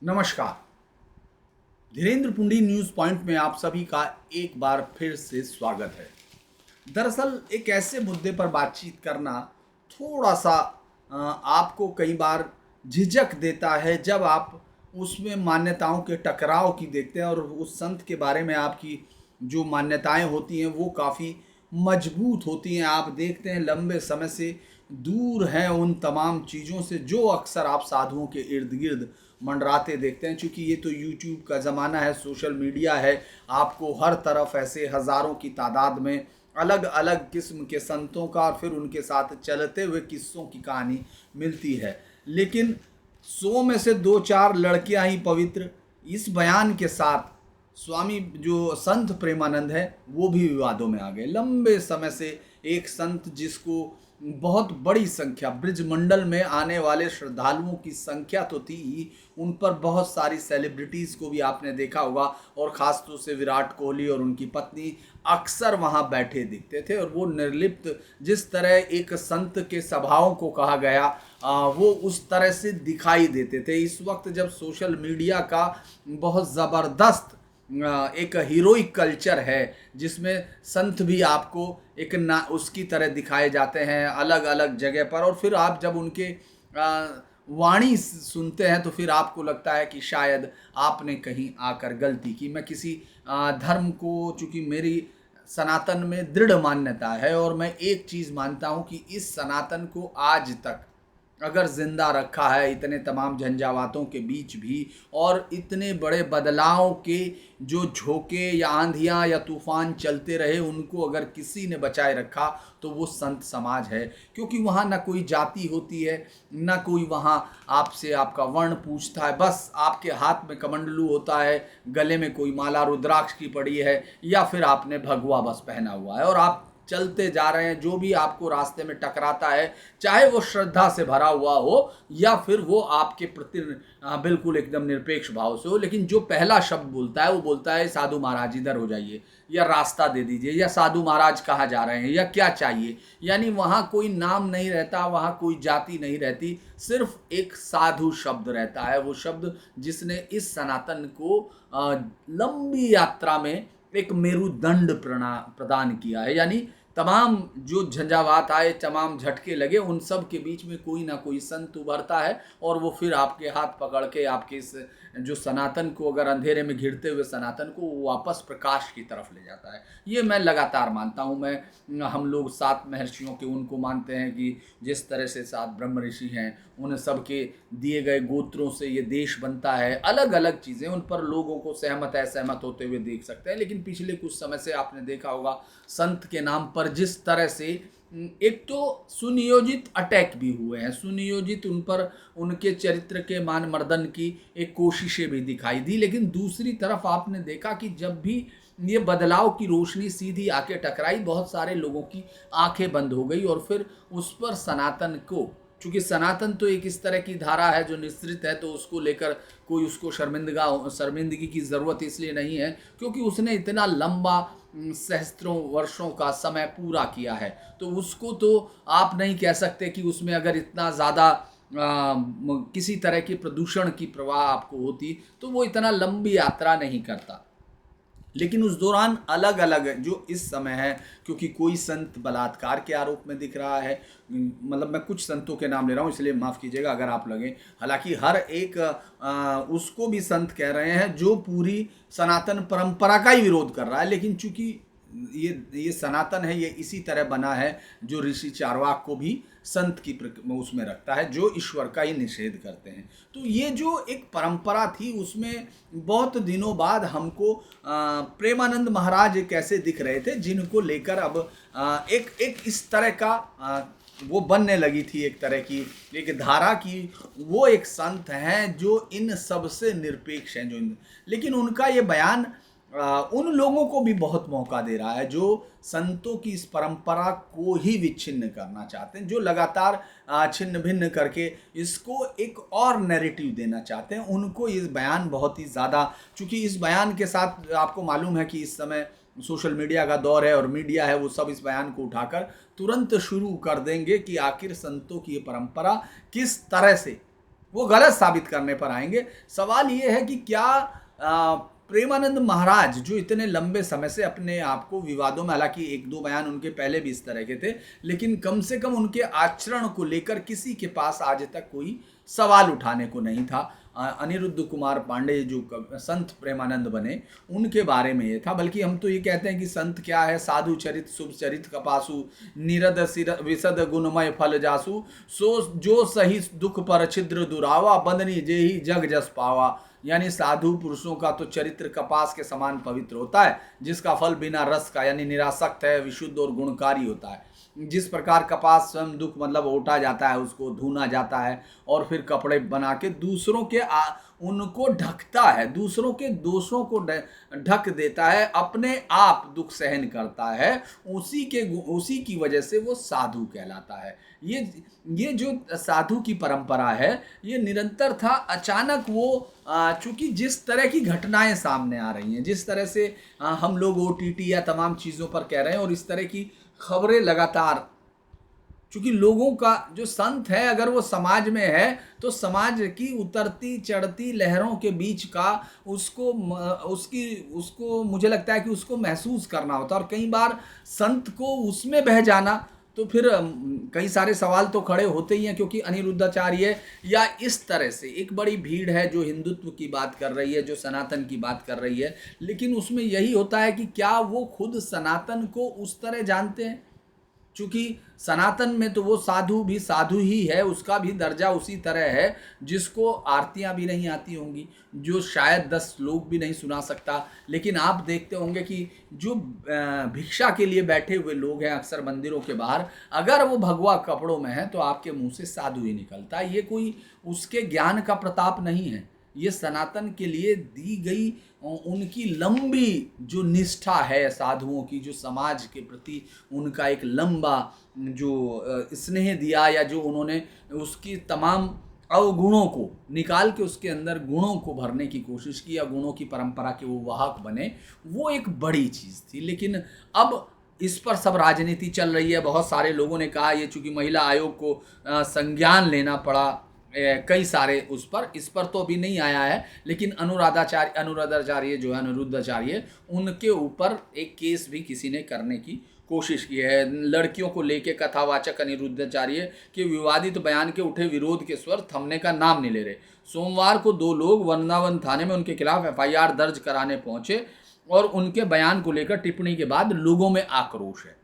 नमस्कार। Dhirendra पुंडी news point में आप सभी का एक बार फिर से स्वागत है। दरअसल एक ऐसे मुद्दे पर बातचीत करना थोड़ा सा आपको कई बार झिझक देता है जब आप उसमें मान्यताओं के टकराव की देखते हैं और उस संत के बारे में आपकी जो मान्यताएं होती हैं वो काफ़ी मजबूत होती हैं। आप देखते हैं लंबे समय से दूर हैं उन तमाम चीज़ों से जो अक्सर आप साधुओं के इर्द गिर्द मंडराते देखते हैं। चूँकि ये तो यूट्यूब का ज़माना है, सोशल मीडिया है, आपको हर तरफ ऐसे हज़ारों की तादाद में अलग अलग किस्म के संतों का और फिर उनके साथ चलते हुए किस्सों की कहानी मिलती है। लेकिन 100 में से 2-4 लड़कियां ही पवित्र, इस बयान के साथ स्वामी जो संत प्रेमानंद है वो भी विवादों में आ गए। लंबे समय से एक संत जिसको बहुत बड़ी संख्या ब्रिजमंडल में आने वाले श्रद्धालुओं की संख्या तो थी ही, उन पर बहुत सारी सेलिब्रिटीज़ को भी आपने देखा होगा और ख़ास तौर से विराट कोहली और उनकी पत्नी अक्सर वहाँ बैठे दिखते थे। और वो निर्लिप्त जिस तरह एक संत के स्वभाव को कहा गया वो उस तरह से दिखाई देते थे। इस वक्त जब सोशल मीडिया का बहुत ज़बरदस्त एक हीरोइक कल्चर है जिसमें संत भी आपको एक ना उसकी तरह दिखाए जाते हैं अलग अलग जगह पर, और फिर आप जब उनके वाणी सुनते हैं तो फिर आपको लगता है कि शायद आपने कहीं आकर गलती की। मैं किसी धर्म को, चूँकि मेरी सनातन में दृढ़ मान्यता है और मैं एक चीज़ मानता हूँ कि इस सनातन को आज तक अगर जिंदा रखा है इतने तमाम झंझावातों के बीच भी, और इतने बड़े बदलाव के जो झोंके या आंधियाँ या तूफान चलते रहे उनको अगर किसी ने बचाए रखा तो वो संत समाज है। क्योंकि वहाँ ना कोई जाति होती है, ना कोई वहाँ आपसे आपका वर्ण पूछता है, बस आपके हाथ में कमंडलू होता है, गले में कोई माला रुद्राक्ष की पड़ी है या फिर आपने भगवा बस पहना हुआ है और आप चलते जा रहे हैं। जो भी आपको रास्ते में टकराता है, चाहे वो श्रद्धा से भरा हुआ हो या फिर वो आपके प्रति बिल्कुल एकदम निरपेक्ष भाव से हो, लेकिन जो पहला शब्द बोलता है वो बोलता है साधु महाराज इधर हो जाइए, या रास्ता दे दीजिए, या साधु महाराज कहाँ जा रहे हैं, या क्या चाहिए। यानी वहाँ कोई नाम नहीं रहता, वहाँ कोई जाति नहीं रहती, सिर्फ एक साधु शब्द रहता है। वो शब्द जिसने इस सनातन को लंबी यात्रा में एक मेरुदंड प्रदान किया है। यानी तमाम जो झंझावात आए, तमाम झटके लगे, उन सब के बीच में कोई ना कोई संत उभरता है और वो फिर आपके हाथ पकड़ के आपके इस जो सनातन को, अगर अंधेरे में घिरते हुए सनातन को, वो वापस प्रकाश की तरफ ले जाता है। ये मैं लगातार मानता हूँ। हम लोग 7 महर्षियों के उनको मानते हैं कि जिस तरह से 7 ब्रह्म ऋषि हैं, उन सब के दिए गए गोत्रों से ये देश बनता है। अलग अलग चीज़ें उन पर लोगों को सहमत असहमत होते हुए देख सकते हैं। लेकिन पिछले कुछ समय से आपने देखा होगा संत के नाम पर जिस तरह से एक तो सुनियोजित अटैक भी हुए हैं, सुनियोजित उन पर उनके चरित्र के मान मर्दन की एक कोशिशें भी दिखाई दी। लेकिन दूसरी तरफ आपने देखा कि जब भी ये बदलाव की रोशनी सीधी आके टकराई, बहुत सारे लोगों की आंखें बंद हो गई और फिर उस पर सनातन को, चूँकि सनातन तो एक इस तरह की धारा है जो निश्चित है, तो उसको लेकर कोई उसको शर्मिंदगी की ज़रूरत इसलिए नहीं है क्योंकि उसने इतना लंबा सहस्त्रों वर्षों का समय पूरा किया है। तो उसको तो आप नहीं कह सकते कि उसमें अगर इतना ज़्यादा किसी तरह की प्रदूषण की प्रवाह आपको होती तो वो इतना लंबी यात्रा नहीं करता। लेकिन उस दौरान अलग अलग जो इस समय है, क्योंकि कोई संत बलात्कार के आरोप में दिख रहा है, मतलब मैं कुछ संतों के नाम ले रहा हूँ इसलिए माफ़ कीजिएगा अगर आप लगे, हालांकि हर एक उसको भी संत कह रहे हैं जो पूरी सनातन परंपरा का ही विरोध कर रहा है। लेकिन चूंकि ये सनातन है, ये इसी तरह बना है जो ऋषि चारवाक को भी संत की उसमें रखता है, जो ईश्वर का ही निषेध करते हैं। तो ये जो एक परंपरा थी उसमें बहुत दिनों बाद हमको प्रेमानंद महाराज कैसे दिख रहे थे, जिनको लेकर अब एक इस तरह का वो बनने लगी थी, एक तरह की एक धारा की वो एक संत हैं जो इन सब से निरपेक्ष हैं। लेकिन उनका ये बयान उन लोगों को भी बहुत मौका दे रहा है जो संतों की इस परंपरा को ही विच्छिन्न करना चाहते हैं, जो लगातार छिन्न भिन्न करके इसको एक और नैरेटिव देना चाहते हैं। उनको इस बयान बहुत ही ज़्यादा, चूँकि इस बयान के साथ आपको मालूम है कि इस समय सोशल मीडिया का दौर है और मीडिया है वो सब इस बयान को उठाकर तुरंत शुरू कर देंगे कि आखिर संतों की ये परंपरा किस तरह से वो गलत साबित करने पर आएंगे। सवाल ये है कि क्या प्रेमानंद महाराज जो इतने लंबे समय से अपने आप को विवादों में, हालांकि एक दो बयान उनके पहले भी इस तरह के थे, लेकिन कम से कम उनके आचरण को लेकर किसी के पास आज तक कोई सवाल उठाने को नहीं था। अनिरुद्ध कुमार पांडे जो संत प्रेमानंद बने, उनके बारे में ये था। बल्कि हम तो ये कहते हैं कि संत क्या है, साधु चरित शुभ चरित कपासु, निरद विशद गुणमय फल जासु, सो जो सही दुख पर छिद्र दुरावा, बंदनी जेहि जग जस पावा। यानी साधु पुरुषों का तो चरित्र कपास के समान पवित्र होता है, जिसका फल बिना रस का यानी निरासक्त है, विशुद्ध और गुणकारी होता है। जिस प्रकार कपास स्वयं दुख मतलब ओटा जाता है, उसको धुना जाता है और फिर कपड़े बना के दूसरों के उनको ढकता है, दूसरों के दोषों को ढक देता है, अपने आप दुख सहन करता है, उसी की वजह से वो साधु कहलाता है। ये जो साधु की परंपरा है, ये निरंतर था। अचानक वो चूंकि जिस तरह की घटनाएं सामने आ रही हैं, जिस तरह से हम लोग OTT या तमाम चीज़ों पर कह रहे हैं, और इस तरह की खबरें लगातार, चूंकि लोगों का जो संत है अगर वो समाज में है तो समाज की उतरती चढ़ती लहरों के बीच का उसको मुझे लगता है कि उसको महसूस करना होता है। और कई बार संत को उसमें बह जाना तो फिर कई सारे सवाल तो खड़े होते ही हैं, क्योंकि अनिरुद्धाचार्य या इस तरह से एक बड़ी भीड़ है जो हिंदुत्व की बात कर रही है, जो सनातन की बात कर रही है, लेकिन उसमें यही होता है कि क्या वो खुद सनातन को उस तरह जानते हैं। चूंकि सनातन में तो वो साधु भी साधु ही है, उसका भी दर्जा उसी तरह है, जिसको आरतियां भी नहीं आती होंगी, जो शायद 10 श्लोक भी नहीं सुना सकता। लेकिन आप देखते होंगे कि जो भिक्षा के लिए बैठे हुए लोग हैं अक्सर मंदिरों के बाहर, अगर वो भगवा कपड़ों में है तो आपके मुंह से साधु ही निकलता है। ये कोई उसके ज्ञान का प्रताप नहीं है, ये सनातन के लिए दी गई उनकी लंबी जो निष्ठा है साधुओं की, जो समाज के प्रति उनका एक लंबा जो स्नेह दिया, या जो उन्होंने उसकी तमाम अवगुणों को निकाल के उसके अंदर गुणों को भरने की कोशिश की, या गुणों की परंपरा के वो वाहक बने, वो एक बड़ी चीज़ थी। लेकिन अब इस पर सब राजनीति चल रही है। बहुत सारे लोगों ने कहा ये चूँकि महिला आयोग को संज्ञान लेना पड़ा कई सारे इस पर तो अभी नहीं आया है, लेकिन अनुराधाचार्य जो है, अनिरुद्धाचार्य, उनके ऊपर एक केस भी किसी ने करने की कोशिश की है। लड़कियों को लेके कथावाचक अनिरुद्धाचार्य के विवादित बयान के उठे विरोध के स्वर थमने का नाम नहीं ले रहे। सोमवार को 2 लोग वृंदावन थाने में उनके खिलाफ FIR दर्ज कराने पहुंचे और उनके बयान को लेकर टिप्पणी के बाद लोगों में आक्रोश है।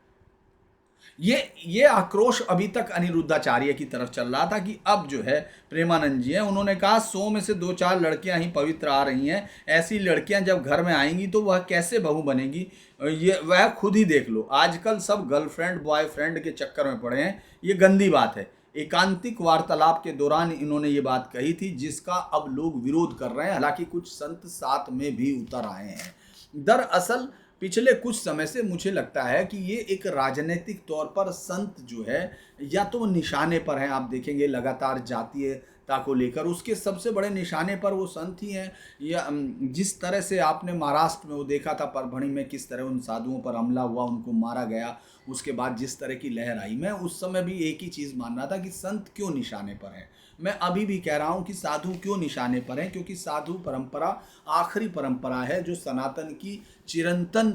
ये आक्रोश अभी तक अनिरुद्धाचार्य की तरफ चल रहा था कि अब जो है प्रेमानंद जी हैं, उन्होंने कहा 100 में से 2-4 लड़कियां ही पवित्र आ रही हैं, ऐसी लड़कियां जब घर में आएंगी तो वह कैसे बहू बनेगी, ये वह खुद ही देख लो। आजकल सब गर्लफ्रेंड बॉयफ्रेंड के चक्कर में पड़े हैं, ये गंदी बात है। एकांतिक वार्तालाप के दौरान इन्होंने ये बात कही थी, जिसका अब लोग विरोध कर रहे हैं। हालांकि कुछ संत साथ में भी उतर आए हैं। दरअसल पिछले कुछ समय से मुझे लगता है कि ये एक राजनीतिक तौर पर संत जो है या तो निशाने पर हैं। आप देखेंगे लगातार जातीयता को लेकर उसके सबसे बड़े निशाने पर वो संत ही हैं। या जिस तरह से आपने महाराष्ट्र में वो देखा था, परभणी में किस तरह उन साधुओं पर हमला हुआ, उनको मारा गया, उसके बाद जिस तरह की लहर आई, मैं उस समय भी एक ही चीज़ मान रहा था कि संत क्यों निशाने पर है। मैं अभी भी कह रहा हूँ कि साधु क्यों निशाने पर हैं, क्योंकि साधु परंपरा आखिरी परंपरा है जो सनातन की चिरंतन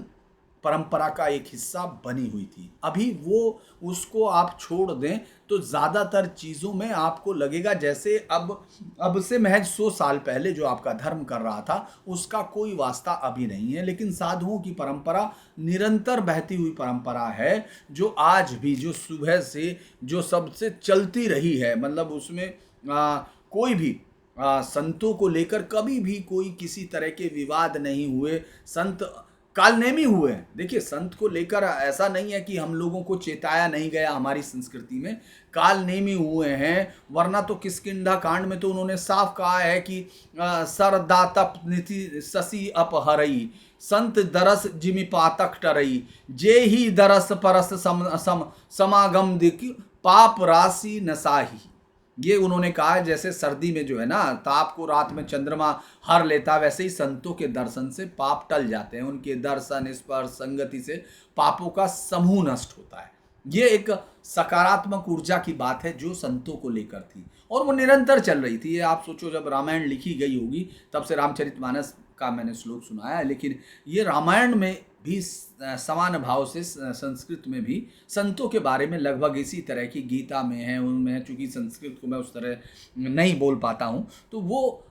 परंपरा का एक हिस्सा बनी हुई थी। अभी वो उसको आप छोड़ दें तो ज़्यादातर चीज़ों में आपको लगेगा जैसे अब से महज 100 साल पहले जो आपका धर्म कर रहा था उसका कोई वास्ता अभी नहीं है। लेकिन साधुओं की परंपरा निरंतर बहती हुई परंपरा है, जो आज भी, जो सुबह से जो सबसे चलती रही है। मतलब उसमें कोई भी संतों को लेकर कभी भी कोई किसी तरह के विवाद नहीं हुए। संत कालनेमी हुए हैं। देखिए, संत को लेकर ऐसा नहीं है कि हम लोगों को चेताया नहीं गया, हमारी संस्कृति में कालनेमी हुए हैं। वरना तो किष्किंधा कांड में तो उन्होंने साफ कहा है कि सरदातप निधि शशि अपहरई, संत दरस जिमि पातक टरई, जे ही दरस परस समागम दिक, पाप राशि नसाही। ये उन्होंने कहा है जैसे सर्दी में जो है ना ताप को रात में चंद्रमा हर लेता, वैसे ही संतों के दर्शन से पाप टल जाते हैं। उनके दर्शन स्पर्श संगति से पापों का समूह नष्ट होता है। ये एक सकारात्मक ऊर्जा की बात है जो संतों को लेकर थी और वो निरंतर चल रही थी। ये आप सोचो, जब रामायण लिखी गई होगी तब से रामचरितमानस का मैंने श्लोक सुनाया है, लेकिन ये रामायण में भी समान भाव से संस्कृत में भी संतों के बारे में लगभग इसी तरह की गीता में है, उनमें है। चूंकि संस्कृत को मैं उस तरह नहीं बोल पाता हूँ, तो वो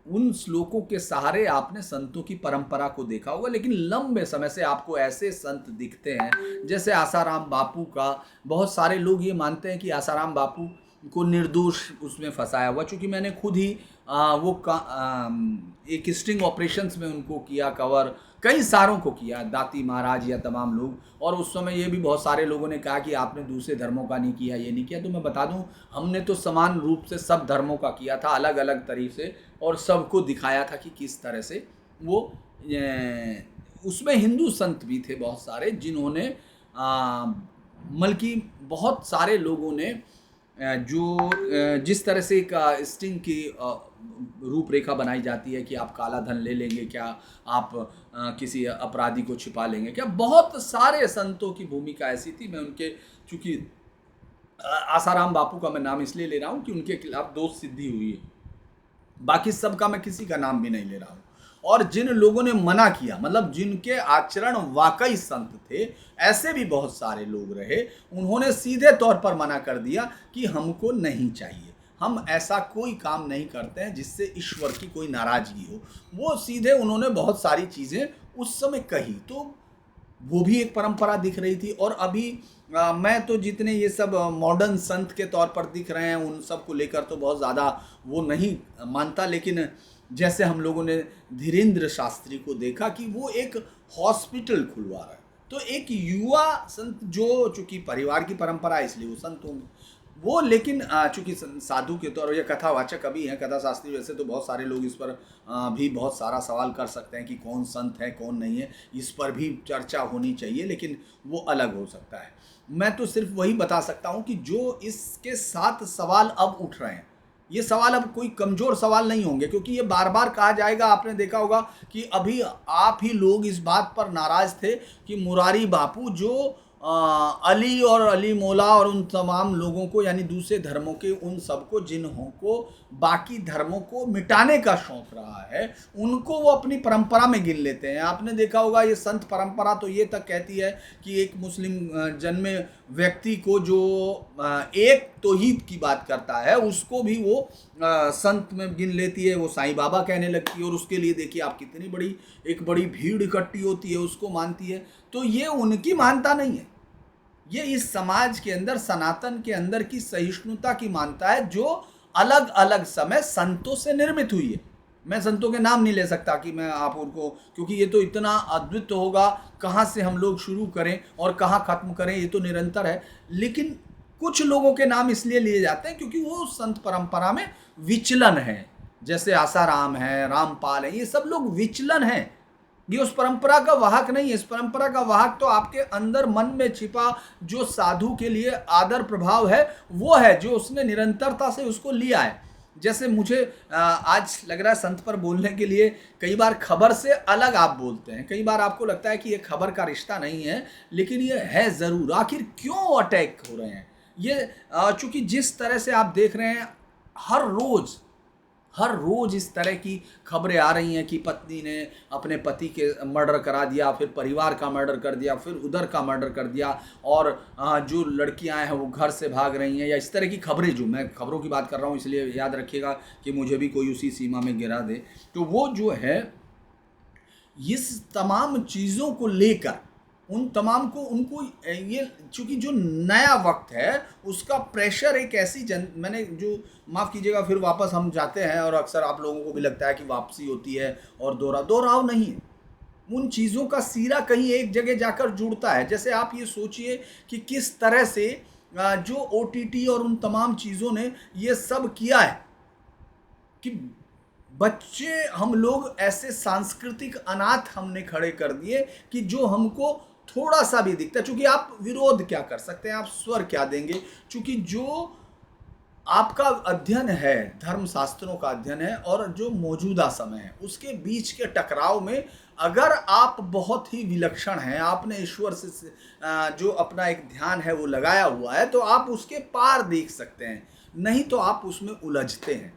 उन श्लोकों के सहारे आपने संतों की परंपरा को देखा होगा। लेकिन लंबे समय से आपको ऐसे संत दिखते हैं जैसे आसाराम बापू का। बहुत सारे लोग ये मानते हैं कि आसाराम बापू को निर्दोष उसमें फंसाया हुआ, चूँकि मैंने खुद ही एक स्टिंग ऑपरेशंस में उनको किया कवर, कई सारों को किया, दाती महाराज या तमाम लोग। और उस समय ये भी बहुत सारे लोगों ने कहा कि आपने दूसरे धर्मों का नहीं किया, ये नहीं किया। तो मैं बता दूं, हमने तो समान रूप से सब धर्मों का किया था, अलग अलग तरीके से, और सबको दिखाया था कि किस तरह से वो उसमें हिंदू संत भी थे बहुत सारे, जिन्होंने बल्कि बहुत सारे लोगों ने जो जिस तरह से एक स्टिंग की रूपरेखा बनाई जाती है कि आप काला धन ले लेंगे क्या, आप किसी अपराधी को छिपा लेंगे क्या, बहुत सारे संतों की भूमिका ऐसी थी। मैं उनके, चूंकि आसाराम बापू का मैं नाम इसलिए ले रहा हूँ कि उनके खिलाफ दोष सिद्धि हुई है, बाकी सबका मैं किसी का नाम भी नहीं ले रहा हूँ। और जिन लोगों ने मना किया, मतलब जिनके आचरण वाकई संत थे, ऐसे भी बहुत सारे लोग रहे, उन्होंने सीधे तौर पर मना कर दिया कि हमको नहीं चाहिए, हम ऐसा कोई काम नहीं करते हैं जिससे ईश्वर की कोई नाराजगी हो। वो सीधे उन्होंने बहुत सारी चीज़ें उस समय कही, तो वो भी एक परंपरा दिख रही थी। और अभी मैं तो जितने ये सब मॉडर्न संत के तौर पर दिख रहे हैं, उन सब को लेकर तो बहुत ज़्यादा वो नहीं मानता। लेकिन जैसे हम लोगों ने धीरेन्द्र शास्त्री को देखा कि वो एक हॉस्पिटल खुलवा रहा है, तो एक युवा संत जो, चूँकि परिवार की परंपरा है इसलिए वो संत होंगे वो, लेकिन चूँकि साधु के तौर, या कथावाचक अभी हैं, कथा शास्त्री, वैसे तो बहुत सारे लोग इस पर भी बहुत सारा सवाल कर सकते हैं कि कौन संत है कौन नहीं है, इस पर भी चर्चा होनी चाहिए, लेकिन वो अलग हो सकता है। मैं तो सिर्फ वही बता सकता हूँ कि जो इसके साथ सवाल अब उठ रहे हैं, ये सवाल अब कोई कमज़ोर सवाल नहीं होंगे, क्योंकि ये बार बार कहा जाएगा। आपने देखा होगा कि अभी आप ही लोग इस बात पर नाराज़ थे कि मुरारी बापू जो अली और अली मौला और उन तमाम लोगों को, यानी दूसरे धर्मों के उन सबको जिन्हों को बाकी धर्मों को मिटाने का शौक रहा है, उनको वो अपनी परंपरा में गिन लेते हैं। आपने देखा होगा ये संत परंपरा तो ये तक कहती है कि एक मुस्लिम जन्मे व्यक्ति को जो एक तौहीद की बात करता है, उसको भी वो संत में गिन लेती है, वो साईं बाबा कहने लगती है। और उसके लिए देखिए आप कितनी बड़ी एक बड़ी भीड़ इकट्ठी होती है, उसको मानती है। तो ये उनकी मानता नहीं है, ये इस समाज के अंदर, सनातन के अंदर की सहिष्णुता की मानता है, जो अलग अलग समय संतों से निर्मित हुई है। मैं संतों के नाम नहीं ले सकता कि मैं आप उनको, क्योंकि ये तो इतना अद्भुत होगा, कहाँ से हम लोग शुरू करें और कहाँ खत्म करें, ये तो निरंतर है। लेकिन कुछ लोगों के नाम इसलिए लिए जाते हैं क्योंकि वो संत परंपरा में विचलन है, जैसे आसाराम है, रामपाल है, ये सब लोग विचलन हैं। ये उस परंपरा का वाहक नहीं है। इस परंपरा का वाहक तो आपके अंदर मन में छिपा जो साधु के लिए आदर प्रभाव है, वो है, जो उसने निरंतरता से उसको लिया है। जैसे मुझे आज लग रहा है संत पर बोलने के लिए कई बार खबर से अलग आप बोलते हैं, कई बार आपको लगता है कि ये खबर का रिश्ता नहीं है, लेकिन ये है ज़रूर। आखिर क्यों अटैक हो रहे हैं ये? चूँकि जिस तरह से आप देख रहे हैं, हर रोज़ इस तरह की खबरें आ रही हैं कि पत्नी ने अपने पति के मर्डर करा दिया, फिर परिवार का मर्डर कर दिया, फिर उधर का मर्डर कर दिया, और जो लड़कियां हैं वो घर से भाग रही हैं, या इस तरह की खबरें। जो मैं खबरों की बात कर रहा हूँ, इसलिए याद रखिएगा कि मुझे भी कोई उसी सीमा में गिरा दे। तो वो जो है, इस तमाम चीज़ों को लेकर उन तमाम को, उनको ये, चूँकि जो नया वक्त है उसका प्रेशर एक ऐसी मैंने जो, माफ़ कीजिएगा फिर वापस हम जाते हैं, और अक्सर आप लोगों को भी लगता है कि वापसी होती है और दोहराव नहीं है। उन चीज़ों का सीरा कहीं एक जगह जाकर जुड़ता है। जैसे आप ये सोचिए कि किस तरह से जो OTT और उन तमाम चीज़ों ने ये सब किया है कि बच्चे, हम लोग ऐसे सांस्कृतिक अनाथ हमने खड़े कर दिए कि जो हमको थोड़ा सा भी दिखता है। चूंकि आप विरोध क्या कर सकते हैं, आप स्वर क्या देंगे, चूंकि जो आपका अध्ययन है, धर्म शास्त्रों का अध्ययन है और जो मौजूदा समय है उसके बीच के टकराव में अगर आप बहुत ही विलक्षण हैं, आपने ईश्वर से जो अपना एक ध्यान है वो लगाया हुआ है, तो आप उसके पार देख सकते हैं। नहीं तो आप उसमें उलझते हैं,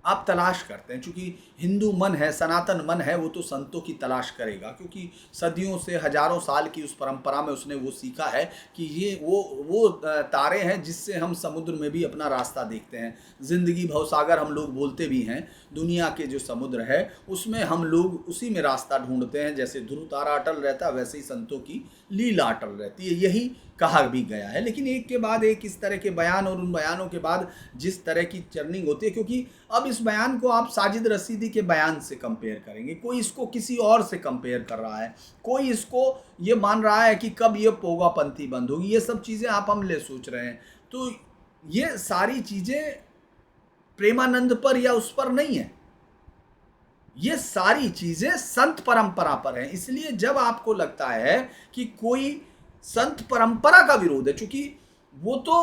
आप तलाश करते हैं। चूंकि हिंदू मन है, सनातन मन है, वो तो संतों की तलाश करेगा, क्योंकि सदियों से, हजारों साल की उस परंपरा में उसने वो सीखा है कि ये वो तारे हैं जिससे हम समुद्र में भी अपना रास्ता देखते हैं। जिंदगी भवसागर हम लोग बोलते भी हैं। दुनिया के जो समुद्र है उसमें हम लोग उसी में रास्ता ढूंढते हैं। जैसे ध्रुव तारा अटल रहता है, वैसे ही संतों की लीला अटल रहती है, यही कहा भी गया है। लेकिन एक के बाद एक इस तरह के बयान, और उन बयानों के बाद जिस तरह की चर्निंग होती है, क्योंकि अब इस बयान को आप साजिद रशीदी के बयान से कंपेयर करेंगे, कोई इसको किसी और से कंपेयर कर रहा है, कोई इसको ये मान रहा है कि कब ये पोगापंथी बंद होगी, ये सब चीज़ें आप हमले सोच रहे हैं। तो ये सारी चीज़ें प्रेमानंद पर या उस पर नहीं है, ये सारी चीज़ें संत परंपरा पर हैं। इसलिए जब आपको लगता है कि कोई संत परंपरा का विरोध है, चूंकि वो तो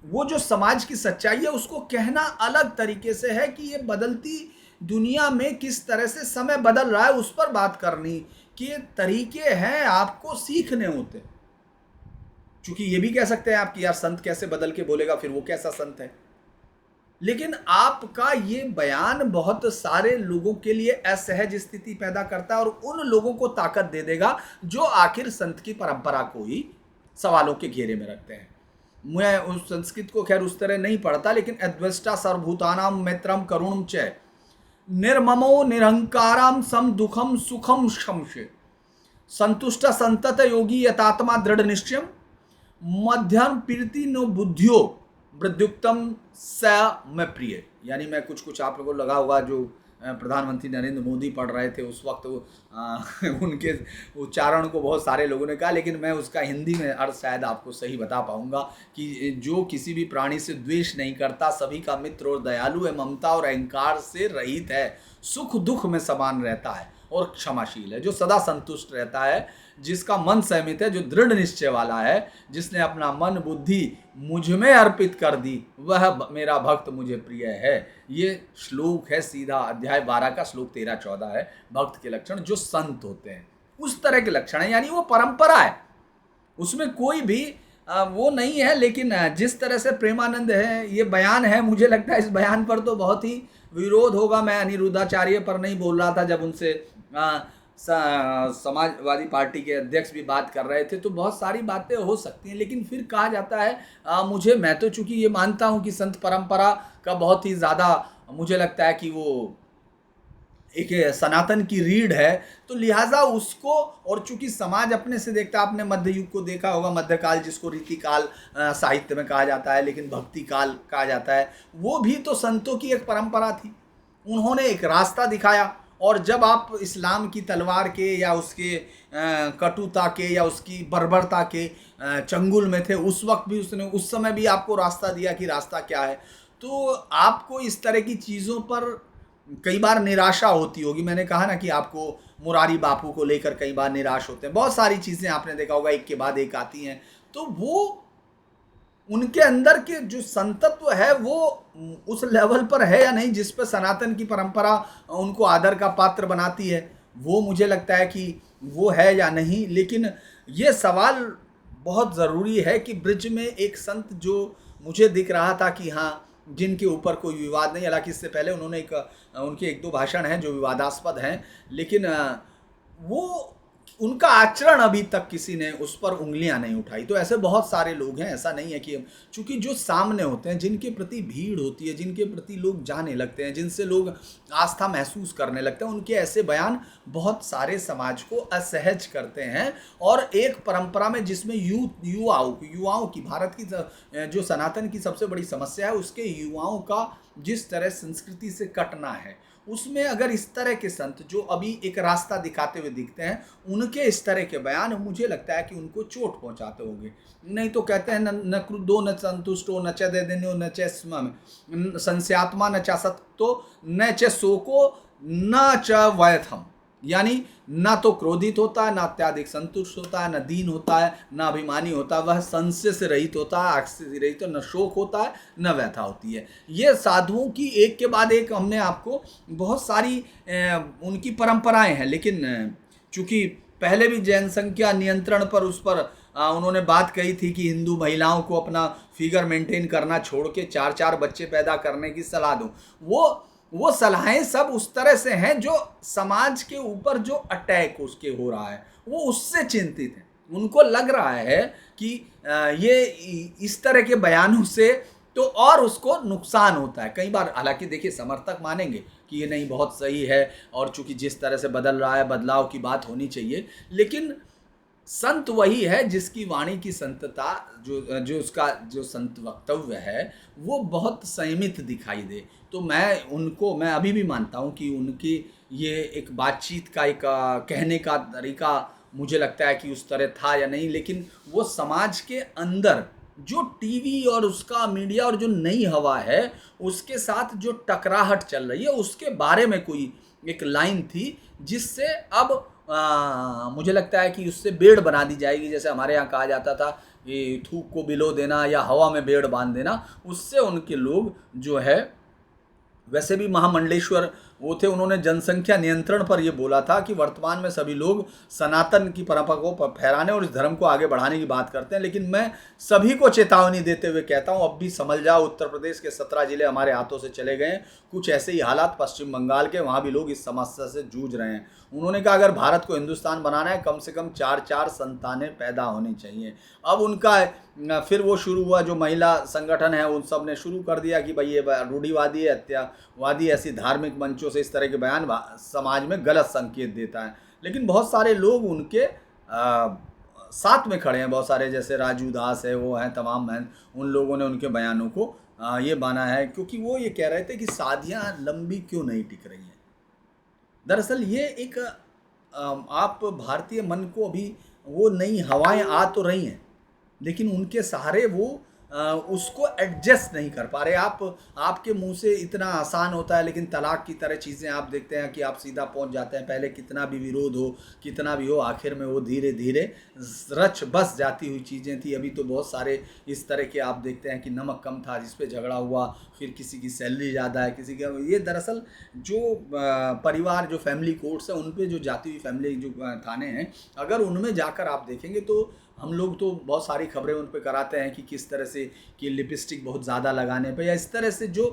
वो जो समाज की सच्चाई है उसको कहना अलग तरीके से है कि ये बदलती दुनिया में किस तरह से समय बदल रहा है, उस पर बात करनी के तरीके हैं, आपको सीखने होते हैं। चूंकि ये भी कह सकते हैं आप कि यार संत कैसे बदल के बोलेगा, फिर वो कैसा संत है। लेकिन आपका ये बयान बहुत सारे लोगों के लिए असहज स्थिति पैदा करता है और उन लोगों को ताकत दे देगा जो आखिर संत की परंपरा को ही सवालों के घेरे में रखते हैं। मैं उस संस्कृत को खैर उस तरह नहीं पढ़ता, लेकिन अद्वष्टा सर्वभूतानाम मैत्रम करुणम च निर्ममो निरहंकारम सम दुखम सुखम शमशे संतुष्ट संतत योगी यतात्मा दृढ़ निश्चयम मध्यम प्रीति नो बुद्धियो वृद्युक्तम स में प्रिय। यानी मैं कुछ आप लोगों को लगा होगा जो प्रधानमंत्री नरेंद्र मोदी पढ़ रहे थे उस वक्त उनके उच्चारण को बहुत सारे लोगों ने कहा, लेकिन मैं उसका हिंदी में अर्थ शायद आपको सही बता पाऊंगा कि जो किसी भी प्राणी से द्वेष नहीं करता, सभी का मित्र और दयालु है, ममता और अहंकार से रहित है, सुख दुख में समान रहता है और क्षमाशील है, जो सदा संतुष्ट रहता है, जिसका मन संयमित है, जो दृढ़ निश्चय वाला है, जिसने अपना मन बुद्धि मुझ में अर्पित कर दी, वह मेरा भक्त मुझे प्रिय है। ये श्लोक है सीधा अध्याय 12 का, श्लोक 13-14 है। भक्त के लक्षण जो संत होते हैं उस तरह के लक्षण है, यानी वो परंपरा है, उसमें कोई भी वो नहीं है। लेकिन जिस तरह से प्रेमानंद है, ये बयान है, मुझे लगता है इस बयान पर तो बहुत ही विरोध होगा। मैं अनिरुद्धाचार्य पर नहीं बोल रहा था, जब उनसे समाजवादी पार्टी के अध्यक्ष भी बात कर रहे थे, तो बहुत सारी बातें हो सकती हैं। लेकिन फिर कहा जाता है मैं तो चूंकि ये मानता हूँ कि संत परंपरा का बहुत ही ज़्यादा मुझे लगता है कि वो एक सनातन की रीढ़ है, तो लिहाजा उसको, और चूंकि समाज अपने से देखता है, आपने मध्य युग को देखा होगा, मध्यकाल जिसको रीतिकाल साहित्य में कहा जाता है, लेकिन भक्ति काल कहा जाता है, वो भी तो संतों की एक परंपरा थी। उन्होंने एक रास्ता दिखाया, और जब आप इस्लाम की तलवार के या उसके कटुता के या उसकी बर्बरता के चंगुल में थे, उस वक्त भी उसने, उस समय भी आपको रास्ता दिया कि रास्ता क्या है। तो आपको इस तरह की चीज़ों पर कई बार निराशा होती होगी। मैंने कहा ना कि आपको मुरारी बापू को लेकर कई बार निराश होते हैं, बहुत सारी चीज़ें आपने देखा होगा एक के बाद एक आती हैं। तो वो उनके अंदर के जो संतत्व है वो उस लेवल पर है या नहीं जिस पर सनातन की परंपरा उनको आदर का पात्र बनाती है, वो मुझे लगता है कि वो है या नहीं। लेकिन ये सवाल बहुत ज़रूरी है कि ब्रिज में एक संत जो मुझे दिख रहा था कि हाँ, जिनके ऊपर कोई विवाद नहीं, हालांकि इससे पहले उन्होंने उनके एक दो भाषण हैं जो विवादास्पद हैं, लेकिन वो उनका आचरण अभी तक किसी ने उस पर उंगलियां नहीं उठाई। तो ऐसे बहुत सारे लोग हैं, ऐसा नहीं है कि चूंकि जो सामने होते हैं, जिनके प्रति भीड़ होती है, जिनके प्रति लोग जाने लगते हैं, जिनसे लोग आस्था महसूस करने लगते हैं, उनके ऐसे बयान बहुत सारे समाज को असहज करते हैं। और एक परंपरा में जिसमें युवाओं की, भारत की जो सनातन की सबसे बड़ी समस्या है, उसके युवाओं का जिस तरह संस्कृति से कटना है, उसमें अगर इस तरह के संत जो अभी एक रास्ता दिखाते हुए दिखते हैं, उनके इस तरह के बयान मुझे लगता है कि उनको चोट पहुंचाते होंगे। नहीं तो कहते हैं न क्रुद्धो न संतुष्टो न च देदेनो न च स्म संस्यात्मा न च सत्तो न च शोको न च वयथम। यानी ना तो क्रोधित होता है, ना अत्याधिक संतुष्ट होता है, ना दीन होता है, ना अभिमानी होता है, वह संशय से रहित होता है, आग से रहित, तो न शोक होता है, न व्यथा होती है। ये साधुओं की एक के बाद एक हमने आपको बहुत सारी उनकी परंपराएं हैं, लेकिन चूंकि पहले भी जनसंख्या नियंत्रण पर उस पर उन्होंने बात कही थी कि हिंदू महिलाओं को अपना फिगर मेंटेन करना छोड़ के 4-4 बच्चे पैदा करने की सलाह दूं। वो सलाहें सब उस तरह से हैं जो समाज के ऊपर जो अटैक उसके हो रहा है, वो उससे चिंतित है। उनको लग रहा है कि ये इस तरह के बयानों से तो और उसको नुकसान होता है कई बार। हालांकि देखिए, समर्थक मानेंगे कि ये नहीं, बहुत सही है, और चूंकि जिस तरह से बदल रहा है, बदलाव की बात होनी चाहिए, लेकिन संत वही है जिसकी वाणी की संतता, जो जो उसका जो संत वक्तव्य है, वो बहुत संयमित दिखाई दे। तो मैं अभी भी मानता हूँ कि उनकी ये एक बातचीत का एक कहने का तरीका मुझे लगता है कि उस तरह था या नहीं, लेकिन वो समाज के अंदर जो टीवी और उसका मीडिया और जो नई हवा है उसके साथ जो टकराहट चल रही है, उसके बारे में कोई एक लाइन थी जिससे अब मुझे लगता है कि उससे बेड़ बना दी जाएगी। जैसे हमारे यहाँ कहा जाता था कि थूक को बिलो देना या हवा में बेड़ बांध देना, उससे उनके लोग जो है, वैसे भी महामंडलेश्वर वो थे, उन्होंने जनसंख्या नियंत्रण पर ये बोला था कि वर्तमान में सभी लोग सनातन की परंपरा को फहराने और इस धर्म को आगे बढ़ाने की बात करते हैं, लेकिन मैं सभी को चेतावनी देते हुए कहता हूँ, अब भी संभल जाओ। उत्तर प्रदेश के 17 जिले हमारे हाथों से चले गए हैं, कुछ ऐसे ही हालात पश्चिम बंगाल के, वहाँ भी लोग इस समस्या से जूझ रहे हैं। उन्होंने कहा अगर भारत को हिंदुस्तान बनाना है, कम से कम 4-4 संतानें पैदा होनी चाहिए। अब उनका फिर वो शुरू हुआ, जो महिला संगठन है उन सब ने शुरू कर दिया कि भाई ये रूढ़िवादी है, हत्यावादी, ऐसी धार्मिक मंचों से इस तरह के बयान समाज में गलत संकेत देता है। लेकिन बहुत सारे लोग उनके साथ में खड़े हैं, बहुत सारे, जैसे राजू दास है, वो हैं, तमाम हैं, उन लोगों ने उनके बयानों को ये माना है, क्योंकि वो ये कह रहे थे कि शादियाँ लंबी क्यों नहीं टिक रही हैं। दरअसल ये एक आप भारतीय मन को अभी वो नई हवाएं आ तो रही हैं, लेकिन उनके सहारे वो उसको एडजस्ट नहीं कर पा रहे। आपके मुंह से इतना आसान होता है, लेकिन तलाक की तरह चीज़ें आप देखते हैं कि आप सीधा पहुंच जाते हैं। पहले कितना भी विरोध हो, कितना भी हो, आखिर में वो धीरे धीरे रच बस जाती हुई चीज़ें थी। अभी तो बहुत सारे इस तरह के आप देखते हैं कि नमक कम था जिस पे झगड़ा हुआ, फिर किसी की सैलरी ज़्यादा है, किसी का ये, दरअसल जो परिवार, जो फैमिली कोर्ट्स हैं, उन पे जो जाती हुई फैमिली जो थाने हैं, अगर उनमें जाकर आप देखेंगे तो हम लोग तो बहुत सारी खबरें उन पे कराते हैं कि किस तरह से कि लिपस्टिक बहुत ज़्यादा लगाने पे या इस तरह से जो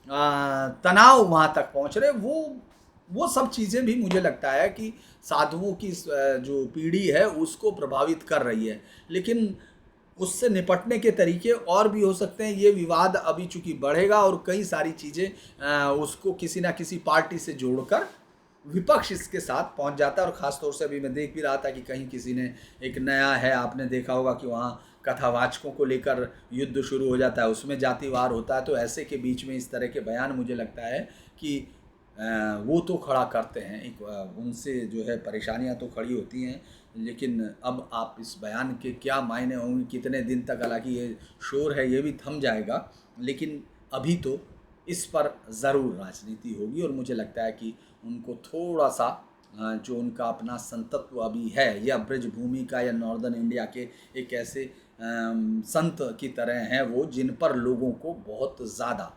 तनाव वहाँ तक पहुँच रहे, वो सब चीज़ें भी मुझे लगता है कि साधुओं की जो पीढ़ी है उसको प्रभावित कर रही है। लेकिन उससे निपटने के तरीके और भी हो सकते हैं। ये विवाद अभी चूंकि बढ़ेगा और कई सारी चीज़ें उसको किसी ना किसी पार्टी से जोड़कर विपक्ष इसके साथ पहुंच जाता है। और ख़ास तौर से अभी मैं देख भी रहा था कि कहीं किसी ने एक नया है, आपने देखा होगा कि वहाँ कथावाचकों को लेकर युद्ध शुरू हो जाता है, उसमें जातिवार होता है। तो ऐसे के बीच में इस तरह के बयान, मुझे लगता है कि वो तो खड़ा करते हैं, एक उनसे जो है परेशानियां तो खड़ी होती हैं, लेकिन अब आप इस बयान के क्या मायने होंगे, कितने दिन तक, हालांकि ये शोर है ये भी थम जाएगा, लेकिन अभी तो इस पर ज़रूर राजनीति होगी। और मुझे लगता है कि उनको थोड़ा सा जो उनका अपना संतत्व अभी है, या ब्रजभूमि का या नॉर्दर्न इंडिया के एक ऐसे संत की तरह हैं वो, जिन पर लोगों को बहुत ज़्यादा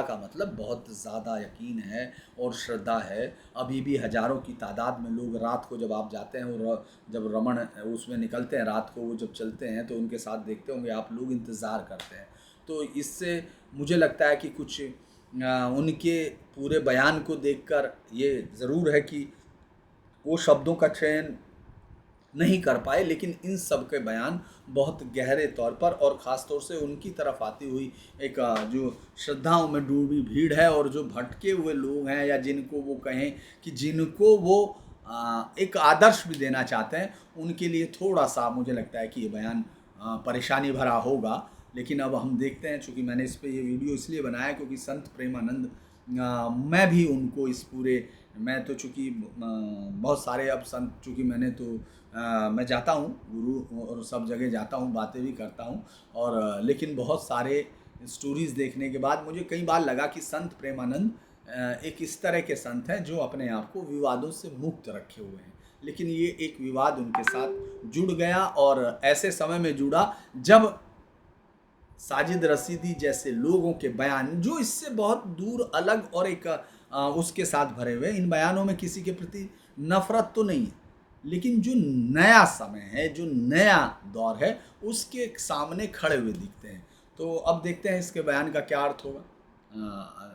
का मतलब बहुत ज़्यादा यकीन है और श्रद्धा है। अभी भी हज़ारों की तादाद में लोग, रात को जब आप जाते हैं और जब रमण उसमें निकलते हैं रात को, वो जब चलते हैं तो उनके साथ देखते होंगे आप, लोग इंतज़ार करते हैं। तो इससे मुझे लगता है कि कुछ उनके पूरे बयान को देखकर ये ज़रूर है कि वो शब्दों का चयन नहीं कर पाए, लेकिन इन सब के बयान बहुत गहरे तौर पर, और ख़ास तौर से उनकी तरफ आती हुई एक जो श्रद्धाओं में डूबी भीड़ है, और जो भटके हुए लोग हैं, या जिनको वो कहें कि जिनको वो एक आदर्श भी देना चाहते हैं, उनके लिए थोड़ा सा मुझे लगता है कि ये बयान परेशानी भरा होगा। लेकिन अब हम देखते हैं, चूँकि मैंने इस पे ये वीडियो इसलिए बनाया क्योंकि संत प्रेमानंद, मैं भी उनको इस पूरे, मैं तो चूँकि बहुत सारे अब संत, चूँकि मैंने तो मैं जाता हूँ गुरु और सब जगह जाता हूँ, बातें भी करता हूँ, और लेकिन बहुत सारे स्टोरीज़ देखने के बाद मुझे कई बार लगा कि संत प्रेमानंद एक इस तरह के संत हैं जो अपने आप को विवादों से मुक्त रखे हुए हैं, लेकिन ये एक विवाद उनके साथ जुड़ गया और ऐसे समय में जुड़ा जब साजिद रशीदी जैसे लोगों के बयान जो इससे बहुत दूर अलग और एक उसके साथ भरे हुए, इन बयानों में किसी के प्रति नफरत तो नहीं है, लेकिन जो नया समय है, जो नया दौर है, उसके सामने खड़े हुए दिखते हैं। तो अब देखते हैं इसके बयान का क्या अर्थ होगा।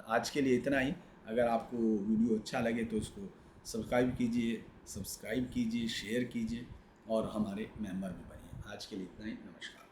आज के लिए इतना ही। अगर आपको वीडियो अच्छा लगे तो उसको सब्सक्राइब कीजिए, शेयर कीजिए और हमारे मेंबर भी बनिए। आज के लिए इतना ही। नमस्कार।